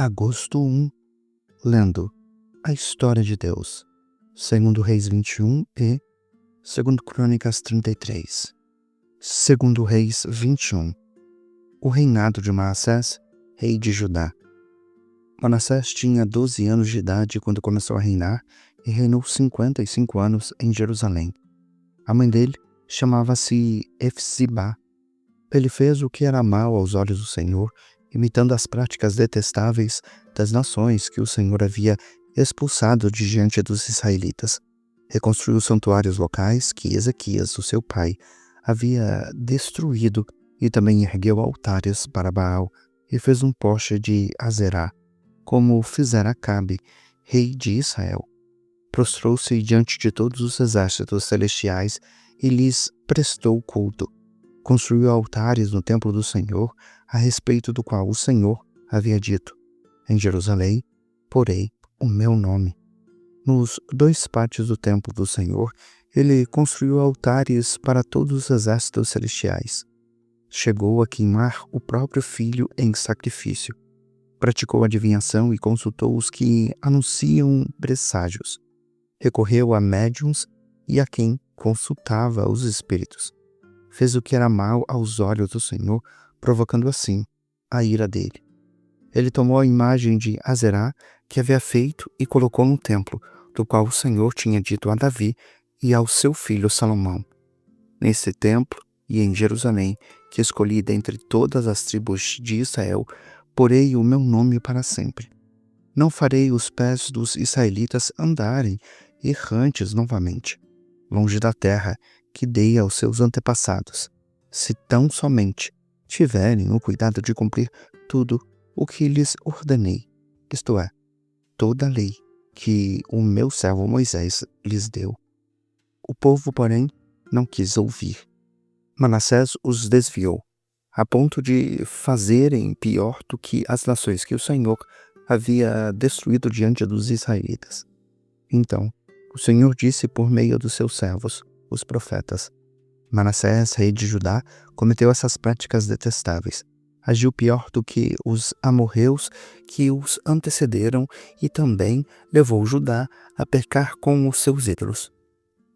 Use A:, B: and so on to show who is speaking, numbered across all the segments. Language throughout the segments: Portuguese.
A: Agosto 1, lendo a história de Deus, segundo Reis 21 e segundo Crônicas 33. Segundo Reis 21, o reinado de Manassés, rei de Judá. Manassés tinha 12 anos de idade quando começou a reinar e reinou 55 anos em Jerusalém. A mãe dele chamava-se Efzibá. Ele fez o que era mal aos olhos do Senhor, imitando as práticas detestáveis das nações que o Senhor havia expulsado de diante dos israelitas. Reconstruiu santuários locais que Ezequias, o seu pai, havia destruído e também ergueu altares para Baal e fez um poste de Azerá, como fizera Acabe, rei de Israel. Prostrou-se diante de todos os exércitos celestiais e lhes prestou culto. Construiu altares no templo do Senhor, a respeito do qual o Senhor havia dito: em Jerusalém porei o meu nome. Nos dois pátios do templo do Senhor, ele construiu altares para todos os exércitos celestiais. Chegou a queimar o próprio filho em sacrifício. Praticou adivinhação e consultou os que anunciam presságios. Recorreu a médiuns e a quem consultava os espíritos. Fez o que era mal aos olhos do Senhor, provocando assim a ira dele. Ele tomou a imagem de Azerá que havia feito e colocou no templo, do qual o Senhor tinha dito a Davi e ao seu filho Salomão: nesse templo e em Jerusalém, que escolhi dentre todas as tribos de Israel, porei o meu nome para sempre. Não farei os pés dos israelitas andarem errantes novamente, longe da terra que dei aos seus antepassados, se tão somente tiverem o cuidado de cumprir tudo o que lhes ordenei, isto é, toda a lei que o meu servo Moisés lhes deu. O povo, porém, não quis ouvir. Manassés os desviou, a ponto de fazerem pior do que as nações que o Senhor havia destruído diante dos israelitas. Então, o Senhor disse por meio dos seus servos, os profetas: Manassés, rei de Judá, cometeu essas práticas detestáveis. Agiu pior do que os amorreus que os antecederam e também levou Judá a pecar com os seus ídolos.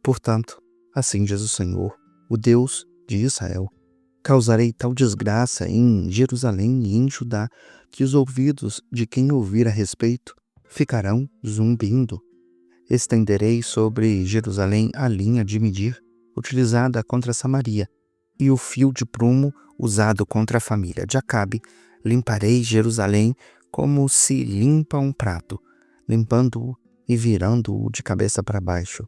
A: Portanto, assim diz o Senhor, o Deus de Israel: causarei tal desgraça em Jerusalém e em Judá, que os ouvidos de quem ouvir a respeito ficarão zumbindo. Estenderei sobre Jerusalém a linha de medir utilizada contra Samaria, e o fio de prumo usado contra a família de Acabe. Limparei Jerusalém como se limpa um prato, limpando-o e virando-o de cabeça para baixo.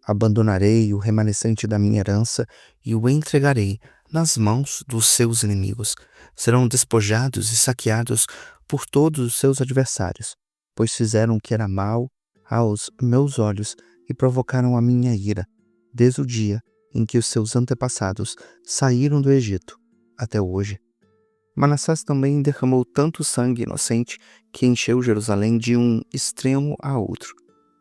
A: Abandonarei o remanescente da minha herança e o entregarei nas mãos dos seus inimigos. Serão despojados e saqueados por todos os seus adversários, pois fizeram o que era mal aos meus olhos e provocaram a minha ira, desde o dia em que os seus antepassados saíram do Egito até hoje. Manassés também derramou tanto sangue inocente que encheu Jerusalém de um extremo a outro.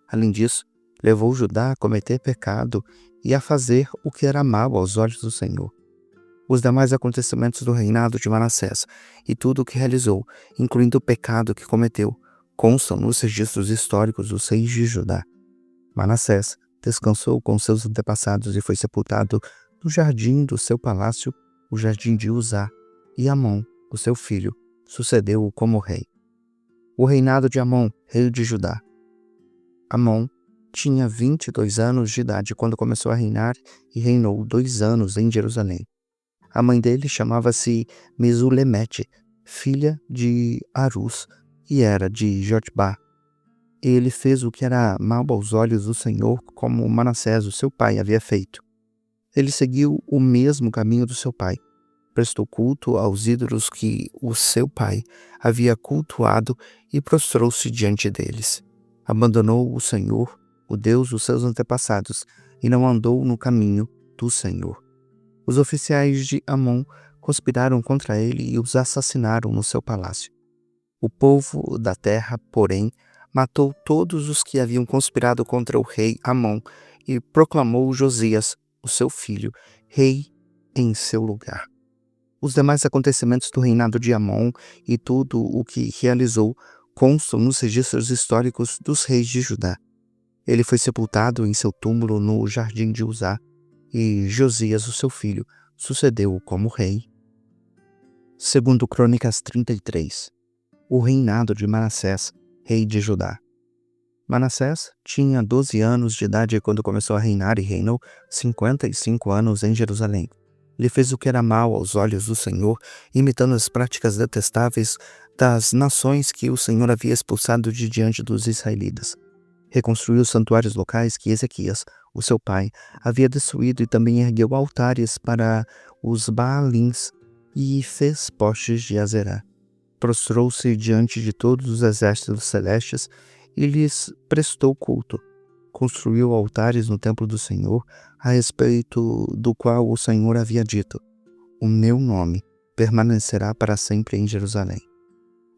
A: Além disso, levou Judá a cometer pecado e a fazer o que era mal aos olhos do Senhor. Os demais acontecimentos do reinado de Manassés e tudo o que realizou, incluindo o pecado que cometeu, constam nos registros históricos dos reis de Judá. Manassés descansou com seus antepassados e foi sepultado no jardim do seu palácio, o jardim de Uzá, e Amon, o seu filho, sucedeu-o como rei. O reinado de Amon, rei de Judá. Amon tinha 22 anos de idade quando começou a reinar e reinou 2 anos em Jerusalém. A mãe dele chamava-se Mesulemete, filha de Arus, e era de Jotbá. Ele fez o que era mal aos olhos do Senhor, como Manassés, o seu pai, havia feito. Ele seguiu o mesmo caminho do seu pai. Prestou culto aos ídolos que o seu pai havia cultuado e prostrou-se diante deles. Abandonou o Senhor, o Deus dos seus antepassados, e não andou no caminho do Senhor. Os oficiais de Amon conspiraram contra ele e os assassinaram no seu palácio. O povo da terra, porém, matou todos os que haviam conspirado contra o rei Amon e proclamou Josias, o seu filho, rei em seu lugar. Os demais acontecimentos do reinado de Amon e tudo o que realizou constam nos registros históricos dos reis de Judá. Ele foi sepultado em seu túmulo no jardim de Uzá, e Josias, o seu filho, sucedeu-o como rei. Segundo Crônicas 33. O reinado de Manassés, rei de Judá. Manassés tinha 12 anos de idade quando começou a reinar e reinou 55 anos em Jerusalém. Ele fez o que era mal aos olhos do Senhor, imitando as práticas detestáveis das nações que o Senhor havia expulsado de diante dos israelitas. Reconstruiu os santuários locais que Ezequias, o seu pai, havia destruído e também ergueu altares para os Baalins e fez postes de Azerá. Prostrou-se diante de todos os exércitos celestes e lhes prestou culto. Construiu altares no templo do Senhor, a respeito do qual o Senhor havia dito: o meu nome permanecerá para sempre em Jerusalém.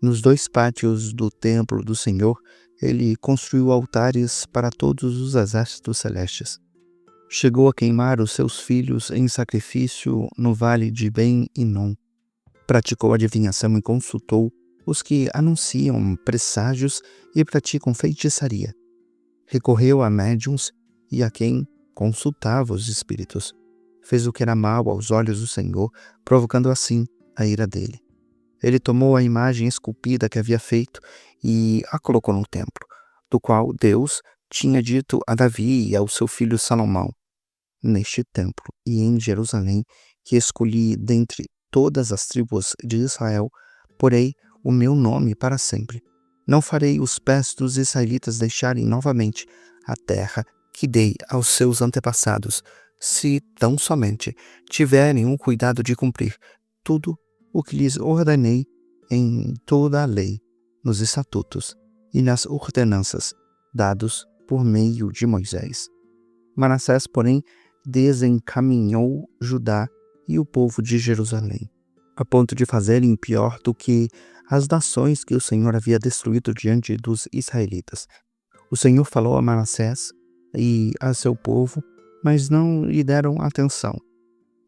A: Nos 2 pátios do templo do Senhor, ele construiu altares para todos os exércitos celestes. Chegou a queimar os seus filhos em sacrifício no vale de Ben-Hinom. Praticou adivinhação e consultou os que anunciam presságios e praticam feitiçaria. Recorreu a médiuns e a quem consultava os espíritos. Fez o que era mal aos olhos do Senhor, provocando assim a ira dele. Ele tomou a imagem esculpida que havia feito e a colocou no templo, do qual Deus tinha dito a Davi e ao seu filho Salomão: neste templo e em Jerusalém, que escolhi dentre todas as tribos de Israel, porei o meu nome para sempre. Não farei os pés dos israelitas deixarem novamente a terra que dei aos seus antepassados, se tão somente tiverem o cuidado de cumprir tudo o que lhes ordenei em toda a lei, nos estatutos e nas ordenanças dados por meio de Moisés. Manassés, porém, desencaminhou Judá e o povo de Jerusalém, a ponto de fazerem pior do que as nações que o Senhor havia destruído diante dos israelitas. O Senhor falou a Manassés e a seu povo, mas não lhe deram atenção.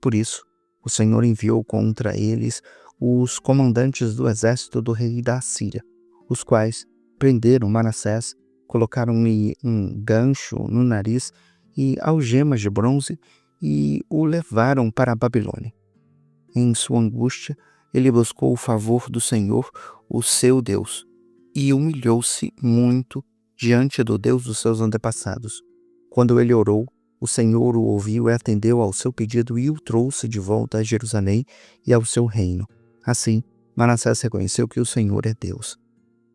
A: Por isso, o Senhor enviou contra eles os comandantes do exército do rei da Assíria, os quais prenderam Manassés, colocaram-lhe um gancho no nariz e algemas de bronze e o levaram para a Babilônia. Em sua angústia, ele buscou o favor do Senhor, o seu Deus, e humilhou-se muito diante do Deus dos seus antepassados. Quando ele orou, o Senhor o ouviu e atendeu ao seu pedido e o trouxe de volta a Jerusalém e ao seu reino. Assim, Manassés reconheceu que o Senhor é Deus.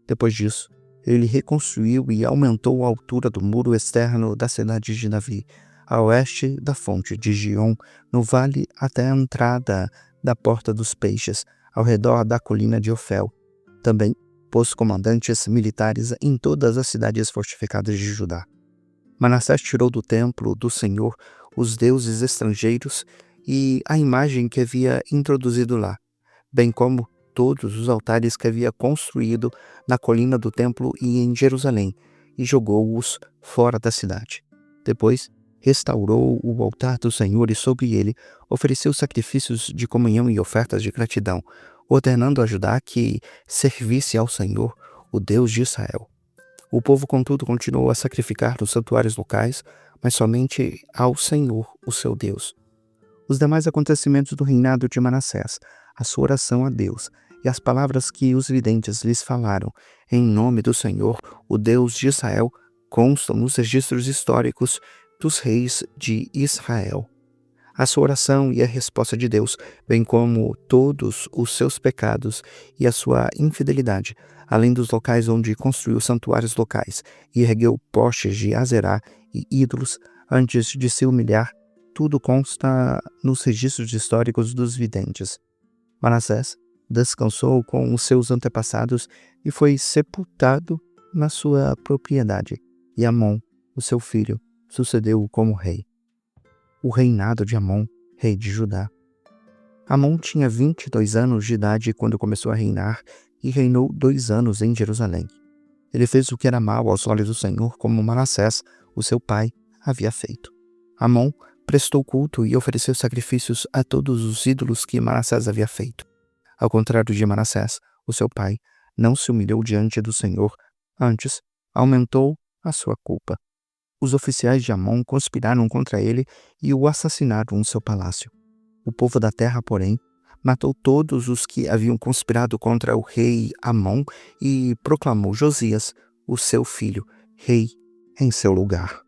A: Depois disso, ele reconstruiu e aumentou a altura do muro externo da cidade de Davi, a oeste da fonte de Gion, no vale até a entrada da Porta dos Peixes, ao redor da colina de Ofel. Também pôs comandantes militares em todas as cidades fortificadas de Judá. Manassés tirou do templo do Senhor os deuses estrangeiros e a imagem que havia introduzido lá, bem como todos os altares que havia construído na colina do templo e em Jerusalém, e jogou-os fora da cidade. Depois, restaurou o altar do Senhor e sobre ele ofereceu sacrifícios de comunhão e ofertas de gratidão, ordenando a Judá que servisse ao Senhor, o Deus de Israel. O povo, contudo, continuou a sacrificar nos santuários locais, mas somente ao Senhor, o seu Deus. Os demais acontecimentos do reinado de Manassés, a sua oração a Deus e as palavras que os videntes lhes falaram em nome do Senhor, o Deus de Israel, constam nos registros históricos dos reis de Israel. A sua oração e a resposta de Deus, bem como todos os seus pecados e a sua infidelidade, além dos locais onde construiu santuários locais e ergueu postes de Azerá e ídolos antes de se humilhar, tudo consta nos registros históricos dos videntes. Manassés descansou com os seus antepassados e foi sepultado na sua propriedade, e Amon, o seu filho, sucedeu-o como rei. O reinado de Amon, rei de Judá. Amon tinha 22 anos de idade quando começou a reinar e reinou 2 anos em Jerusalém. Ele fez o que era mal aos olhos do Senhor, como Manassés, o seu pai, havia feito. Amon prestou culto e ofereceu sacrifícios a todos os ídolos que Manassés havia feito. Ao contrário de Manassés, o seu pai, não se humilhou diante do Senhor, antes aumentou a sua culpa. Os oficiais de Amon conspiraram contra ele e o assassinaram em seu palácio. O povo da terra, porém, matou todos os que haviam conspirado contra o rei Amon e proclamou Josias, o seu filho, rei em seu lugar.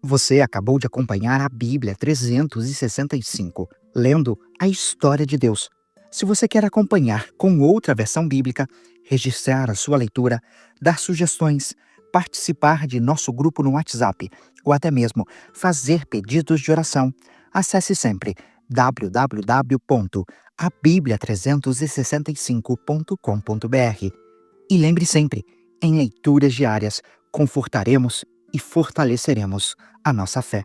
B: Você acabou de acompanhar a Bíblia 365, lendo a história de Deus. Se você quer acompanhar com outra versão bíblica, registrar a sua leitura, dar sugestões, participar de nosso grupo no WhatsApp ou até mesmo fazer pedidos de oração, acesse sempre www.abiblia365.com.br. E lembre sempre, em leituras diárias, confortaremos e fortaleceremos a nossa fé.